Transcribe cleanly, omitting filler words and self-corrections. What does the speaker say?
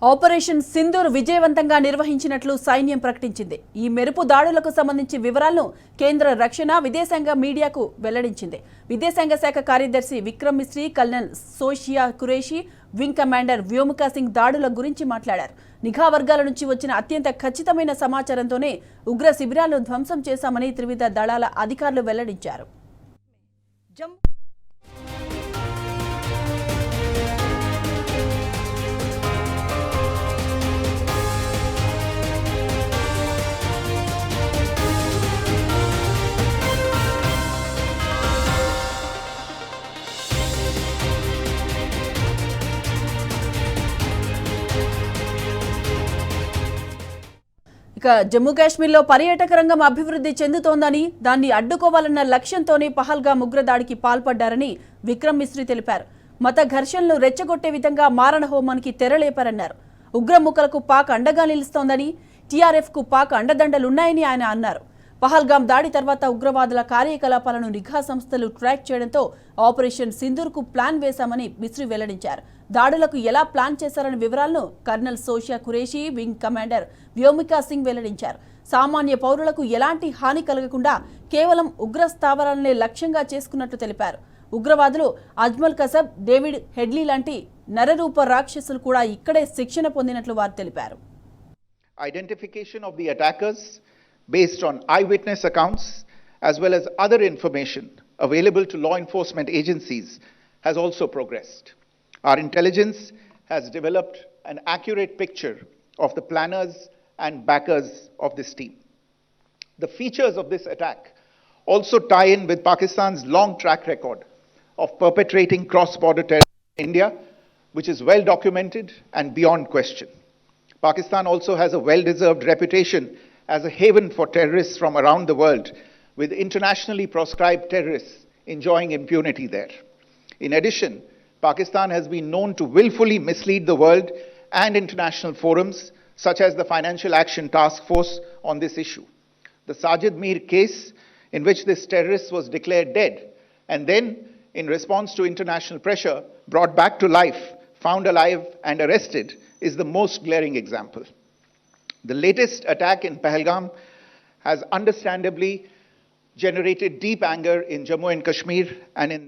Operation Sindoor విజయవంతంగా నిర్వహించినట్లు సైన్యం ప్రకటించింది. ఈ మెరుపు దాడులకు సంబంధించి వివరాలను కేంద్ర రక్షణ విదేశాంగ మీడియాకు వెల్లడించింది. విదేశాంగ శాఖ కార్యదర్శి Vikram Misri, colonel Sofiya Qureshi, wing commander Vyomika Singh దాడుల గురించి మాట్లాడారు. నిఘా వర్గాల నుంచి వచ్చిన అత్యంత ఖచ్చితమైన సమాచారంతోనే ఉగ్ర శిబిరాలను ధ్వంసం చేశామని త్రివిధ దళాల అధికారులు వెల్లడించారు. జమ్మూ కాశ్మీర్లో పర్యాటక రంగం అభివృద్ధి చెందుతోందని, దాన్ని అడ్డుకోవాలన్న లక్ష్యంతోనే పహల్గామ్ ఉగ్రదాడికి పాల్పడ్డారని విక్రమ్ మిశ్రీ తెలిపారు. మత ఘర్షణలు రెచ్చగొట్టే విధంగా మారణ హోమానికి తెరలేపారన్నారు. ఉగ్రముఖలకు పాక్ అండగా నిలుస్తోందని, టీఆర్ఎఫ్కు పాక్ అండదండలున్నాయని ఆయన అన్నారు. పహల్గామ్ దాడి తర్వాత ఉగ్రవాదుల కార్యకలాపాలను నిఘా సంస్థలు ట్రాక్ చేయడంతో ఆపరేషన్ సింధూర్కు ప్లాన్ వేశామని మిశ్రీ వెల్లడించారు. దాడులకు ఎలా ప్లాన్ చేశారన్న వివరాలను colonel Sofiya Qureshi, wing commander Vyomika Singh వెల్లడించారు. సామాన్య పౌరులకు ఎలాంటి హాని కలగకుండా కేవలం ఉగ్ర స్థావరాలనే లక్ష్యంగా చేసుకున్నట్లు తెలిపారు. ఉగ్రవాదులు అజ్మల్ కసబ్, డేవిడ్ హెడ్లీ లాంటి నరరూప రాక్షసులు కూడా ఇక్కడే శిక్షణ పొందినట్లు వారు తెలిపారు. Identification of the attackers based on eyewitness accounts as well as other information available to law enforcement agencies has also progressed. Our intelligence has developed an accurate picture of the planners and backers of this team. The features of this attack also tie in with Pakistan's long track record of perpetrating cross-border terror in India, which is well documented and beyond question. Pakistan also has a well-deserved reputation as a haven for terrorists from around the world, with internationally proscribed terrorists enjoying impunity there. In addition, Pakistan has been known to willfully mislead the world and international forums, such as the Financial Action Task Force, on this issue. The Sajid Mir case, in which this terrorist was declared dead and then, in response to international pressure, brought back to life, found alive and arrested, is the most glaring example. The latest attack in Pahalgam has understandably generated deep anger in Jammu and Kashmir and in